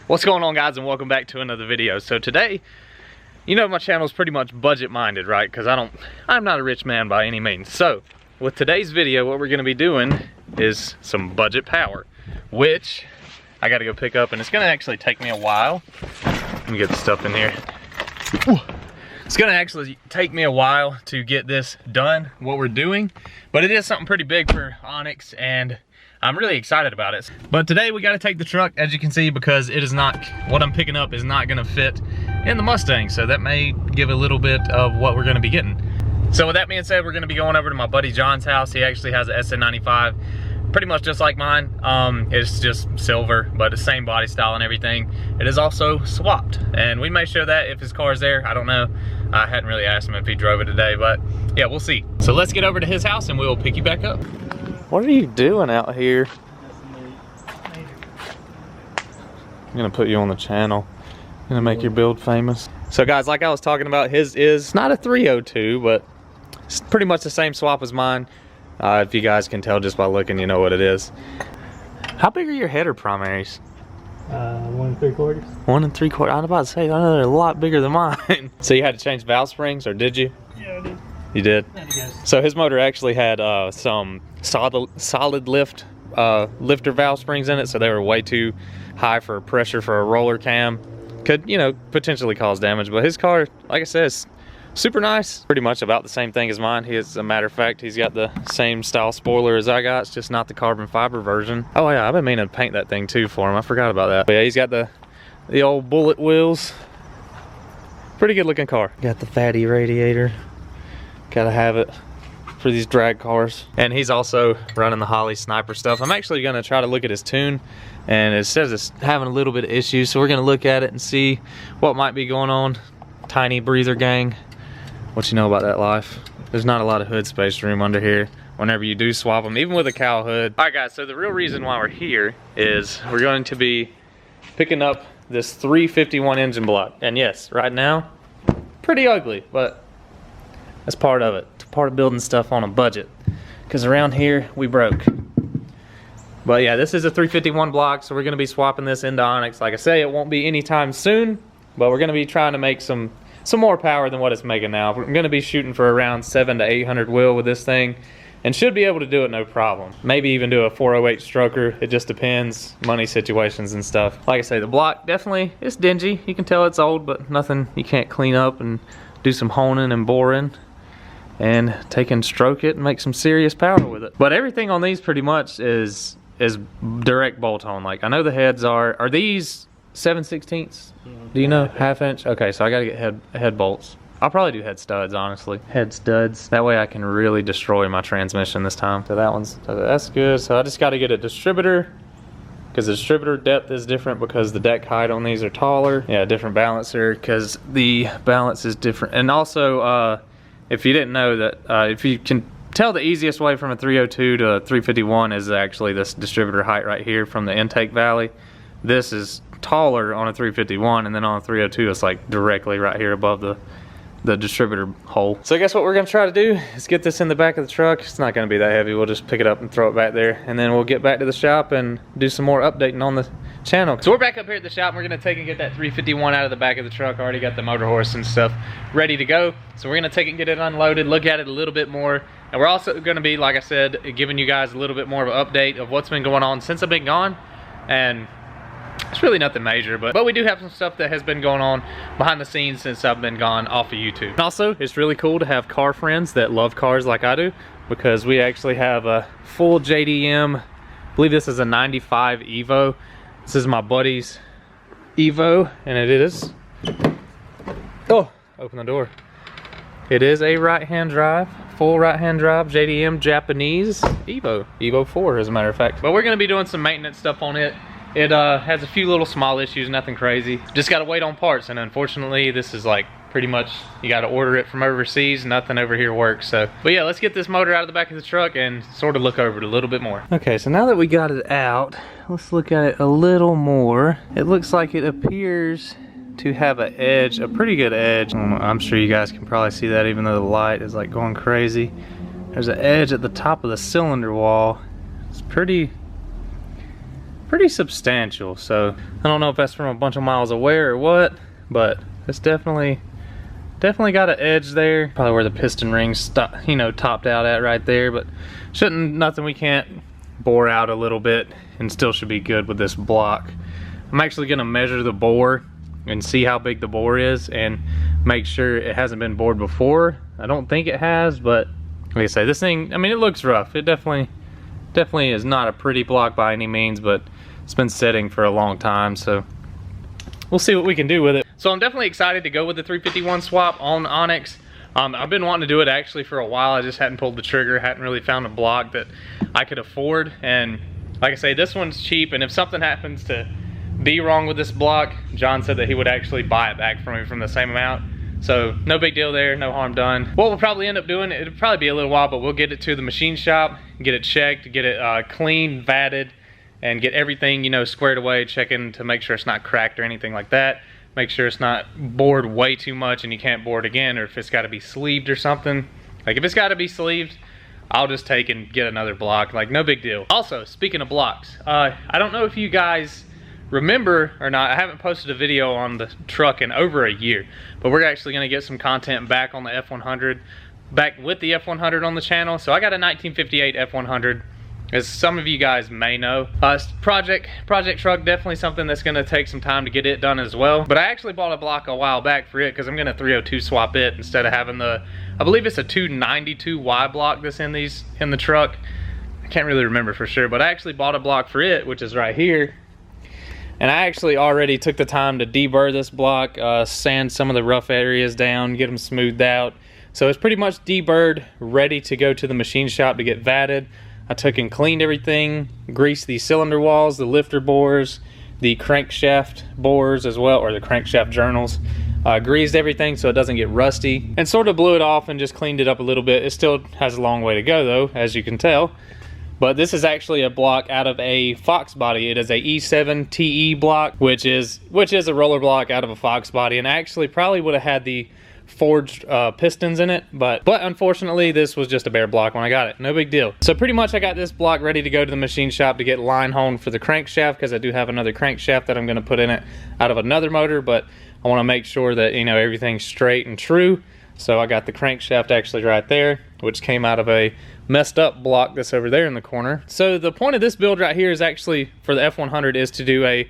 What's going on, guys, and welcome back to another video. So today, you know, my channel is pretty much budget minded, right? Because I'm not a rich man by any means. So with today's video, what we're going to be doing is some budget power, which I got to go pick up, and it's going to actually take me a while. Let me get the stuff in here. It's going to actually take me a while to get this done, what we're doing, but it is something pretty big for Onyx, and I'm really excited about it. But today we got to take the truck, as you can see, because it is not, what I'm picking up is not going to fit in the Mustang, so that may give a little bit of what we're going to be getting. So with that being said, we're going to be going over to my buddy John's house. He actually has an SN95, pretty much just like mine. It's just silver, but the same body style and everything. It is also swapped, and we may show that if his car's there. I don't know. I hadn't really asked him if he drove it today, but yeah, we'll see. So let's get over to his house and we'll pick you back up. What are you doing out here? I'm gonna put you on the channel. I'm gonna make your build famous. So guys, like I was talking about, his is not a 302, but it's pretty much the same swap as mine. If you guys can tell just by looking, you know what it is. How big are your header primaries? 1 3/4. 1 3/4. I was about to say, I know they're a lot bigger than mine. So you had to change valve springs, or did you? Yeah, I did. You did? Yeah, you guys. So his motor actually had some solid lift lifter valve springs in it, so they were way too high for pressure for a roller cam. Could, you know, potentially cause damage, but his car, like I said, is super nice. Pretty much about the same thing as mine. As a matter of fact, he's got the same style spoiler as I got. It's just not the carbon fiber version. Oh yeah, I've been meaning to paint that thing too for him. I forgot about that. But yeah, he's got the old bullet wheels. Pretty good looking car. Got the fatty radiator. Gotta have it for these drag cars. And he's also running the Holly Sniper stuff. I'm actually gonna try to look at his tune, and it says it's having a little bit of issues, so we're gonna look at it and see what might be going on. Tiny breather gang. What you know about that life? There's not a lot of hood space room under here whenever you do swap them, even with a cow hood. All right guys, so the real reason why we're here is we're going to be picking up this 351 engine block. And yes, right now, pretty ugly, but that's part of it. It's part of building stuff on a budget, because around here we broke. But yeah, this is a 351 block, so we're going to be swapping this into Onyx. Like I say, it won't be anytime soon, but we're going to be trying to make some more power than what it's making now. We're going to be shooting for around 700 to 800 wheel with this thing, and should be able to do it no problem. Maybe even do a 408 stroker. It just depends, money situations and stuff. Like I say, the block definitely, it's dingy. You can tell it's old, but nothing you can't clean up and do some honing and boring and take and stroke it and make some serious power with it. But everything on these pretty much is direct bolt on. Like, I know the heads are these 7/16? Do you know? 1/2 inch? Okay, so I gotta get head bolts. I'll probably do head studs, honestly. Head studs. That way I can really destroy my transmission this time. So that's good. So I just gotta get a distributor, because the distributor depth is different because the deck height on these are taller. Yeah, different balancer because the balance is different. And also, if you didn't know that, if you can tell, the easiest way from a 302 to a 351 is actually this distributor height right here from the intake valley. This is taller on a 351, and then on a 302 it's like directly right here above the distributor hole. So I guess what we're gonna try to do is get this in the back of the truck. It's not gonna be that heavy. We'll just pick it up and throw it back there, and then we'll get back to the shop and do some more updating on the channel. So we're back up here at the shop, and we're gonna take and get that 351 out of the back of the truck. I already got the motor horse and stuff ready to go. So we're gonna take it and get it unloaded, look at it a little bit more. And we're also gonna be, like I said, giving you guys a little bit more of an update of what's been going on since I've been gone. And it's really nothing major, but we do have some stuff that has been going on behind the scenes since I've been gone off of YouTube. And also, it's really cool to have car friends that love cars like I do, because we actually have a full JDM. I believe this is a 95 Evo. This is my buddy's Evo, and it is, oh, open the door. It is a right-hand drive, full right-hand drive, JDM Japanese Evo 4 as a matter of fact. But we're gonna be doing some maintenance stuff on it. It has a few little small issues, nothing crazy. Just gotta wait on parts, and unfortunately this is like pretty much, you gotta order it from overseas. Nothing over here works. So, but yeah, let's get this motor out of the back of the truck and sort of look over it a little bit more. Okay, so now that we got it out, let's look at it a little more. It looks like it appears to have an edge, a pretty good edge. I'm sure you guys can probably see that even though the light is like going crazy. There's an edge at the top of the cylinder wall. It's pretty pretty substantial. So I don't know if that's from a bunch of miles away or what, but it's definitely got an edge there. Probably where the piston rings stop, you know, topped out at right there, but nothing we can't bore out a little bit and still should be good with this block. I'm actually gonna measure the bore and see how big the bore is and make sure it hasn't been bored before. I don't think it has, but like I say, this thing, I mean, it looks rough. It definitely is not a pretty block by any means, but it's been setting for a long time, so we'll see what we can do with it. So I'm definitely excited to go with the 351 swap on Onyx. I've been wanting to do it actually for a while. I just hadn't pulled the trigger, hadn't really found a block that I could afford. And like I say, this one's cheap, and if something happens to be wrong with this block, John said that he would actually buy it back from me from the same amount. So no big deal there, no harm done. What we'll probably end up doing, it'll probably be a little while, but we'll get it to the machine shop, get it checked, get it cleaned, vatted, and get everything, you know, squared away, checking to make sure it's not cracked or anything like that. Make sure it's not bored way too much and you can't bore it again, or if it's got to be sleeved or something. Like if it's got to be sleeved, I'll just take and get another block, like no big deal. Also, speaking of blocks, I don't know if you guys remember or not, I haven't posted a video on the truck in over a year, but we're actually gonna get some content back on the F100, back with the F100 on the channel. So I got a 1958 F100, as some of you guys may know. Project truck, definitely something that's gonna take some time to get it done as well. But I actually bought a block a while back for it because I'm gonna 302 swap it instead of having the, I believe it's a 292Y block that's in the truck. I can't really remember for sure, but I actually bought a block for it, which is right here. And I actually already took the time to deburr this block, sand some of the rough areas down, get them smoothed out. So it's pretty much deburred, ready to go to the machine shop to get vatted. I took and cleaned everything, greased the cylinder walls, the lifter bores, the crankshaft bores as well, or the crankshaft journals. Greased everything so it doesn't get rusty, and sort of blew it off and just cleaned it up a little bit. It still has a long way to go though, as you can tell. But this is actually a block out of a Fox body. It is a E7 TE block, which is a roller block out of a Fox body, and actually probably would have had the forged pistons in it, but unfortunately this was just a bare block when I got it. No big deal. So pretty much I got this block ready to go to the machine shop to get line honed for the crankshaft, because I do have another crankshaft that I'm going to put in it out of another motor, but I want to make sure that, you know, everything's straight and true. So I got the crankshaft actually right there, which came out of a messed up block that's over there in the corner. So the point of this build right here is actually for the F100 is to do a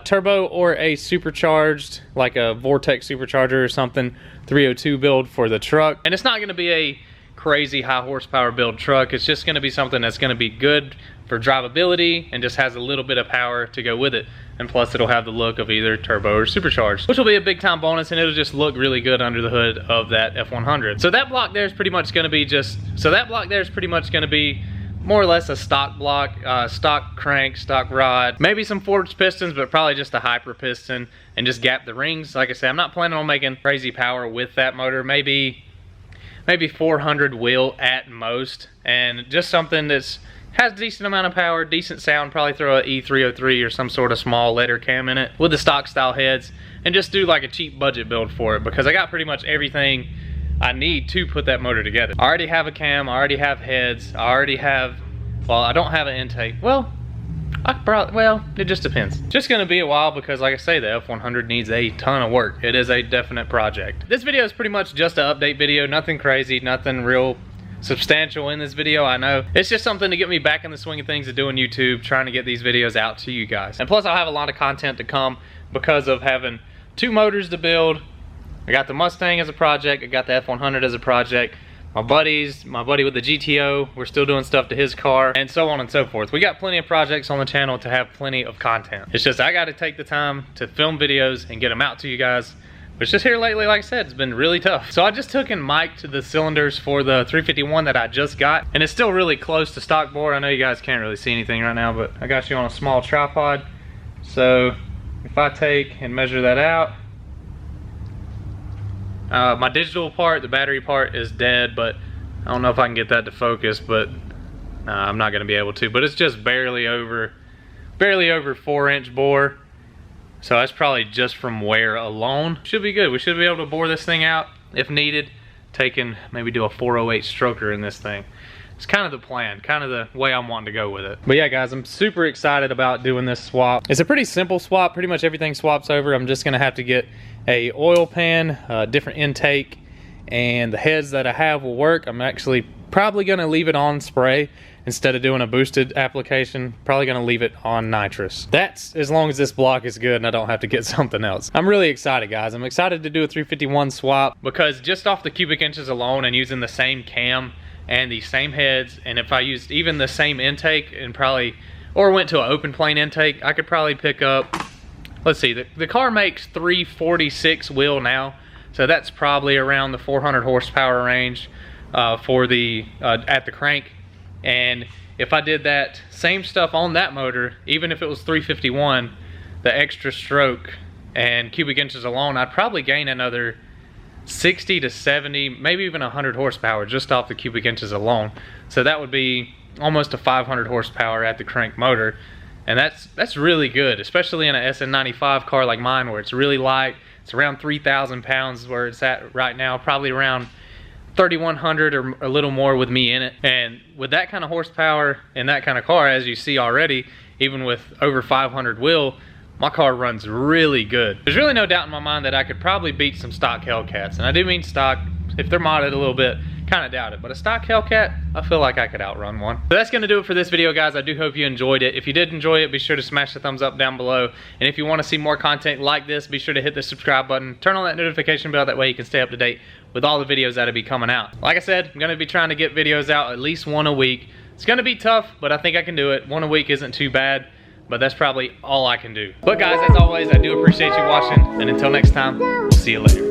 turbo or a supercharged, like a Vortex supercharger or something, 302 build for the truck. And it's not going to be a crazy high horsepower build truck. It's just going to be something that's going to be good for drivability and just has a little bit of power to go with it. And plus it'll have the look of either turbo or supercharged, which will be a big time bonus, and it'll just look really good under the hood of that F100. So that block there is pretty much going to be more or less a stock block, stock crank, stock rod, maybe some forged pistons, but probably just a hyper piston, and just gap the rings. Like I said, I'm not planning on making crazy power with that motor. Maybe 400 wheel at most, and just something that's has a decent amount of power, decent sound. Probably throw an E303 or some sort of small letter cam in it with the stock style heads, and just do like a cheap budget build for it, because I got pretty much everything I need to put that motor together. I already have a cam, I already have heads, I already have, well, I don't have an intake. Well, it just depends. Just gonna be a while, because like I say, the F100 needs a ton of work. It is a definite project. This video is pretty much just an update video, nothing crazy, nothing real substantial in this video. I know it's just something to get me back in the swing of things of doing YouTube, trying to get these videos out to you guys. And plus I'll have a lot of content to come because of having two motors to build. I got the Mustang as a project, I got the F100 as a project. My buddy with the GTO, we're still doing stuff to his car, and so on and so forth. We got plenty of projects on the channel to have plenty of content. It's just I got to take the time to film videos and get them out to you guys. But just here lately, like I said, it's been really tough. So I just took and mic'd the cylinders for the 351 that I just got, and it's still really close to stock bore. I know you guys can't really see anything right now, but I got you on a small tripod. So if I take and measure that out, my digital part, the battery part, is dead, but I don't know if I can get that to focus, but I'm not gonna be able to. But it's just barely over 4-inch bore. So that's probably just from wear alone. Should be good. We should be able to bore this thing out if needed. Take and maybe do a 408 stroker in this thing. it's kind of the plan, kind of the way I'm wanting to go with it. But yeah, guys, I'm super excited about doing this swap. It's a pretty simple swap. Pretty much everything swaps over. I'm just gonna have to get a oil pan, different intake, and the heads that I have will work. I'm actually probably gonna leave it on spray instead of doing a boosted application. Probably gonna leave it on nitrous. That's as long as this block is good and I don't have to get something else. I'm really excited, guys. I'm excited to do a 351 swap because just off the cubic inches alone and using the same cam and the same heads, and if I used even the same intake and probably, or went to an open plane intake, I could probably pick up, let's see, the car makes 346 wheel now, so that's probably around the 400 horsepower range for the at the crank. And if I did that same stuff on that motor, even if it was 351, the extra stroke and cubic inches alone, I'd probably gain another 60 to 70, maybe even 100 horsepower just off the cubic inches alone. So that would be almost a 500 horsepower at the crank motor. And that's really good, especially in an SN95 car like mine where it's really light. It's around 3,000 pounds where it's at right now, probably around 3,100 or a little more with me in it. And with that kind of horsepower and that kind of car, as you see already, even with over 500 wheel, my car runs really good. There's really no doubt in my mind that I could probably beat some stock Hellcats. And I do mean stock, if they're modded a little bit, kind of doubt it. But a stock Hellcat, I feel like I could outrun one. So that's gonna do it for this video, guys. I do hope you enjoyed it. If you did enjoy it, be sure to smash the thumbs up down below. And if you wanna see more content like this, be sure to hit the subscribe button, turn on that notification bell, that way you can stay up to date with all the videos that'll be coming out. Like I said, I'm gonna be trying to get videos out at least one a week. It's gonna be tough, but I think I can do it. One a week isn't too bad, but that's probably all I can do. But guys, as always, I do appreciate you watching, and until next time, we'll see you later.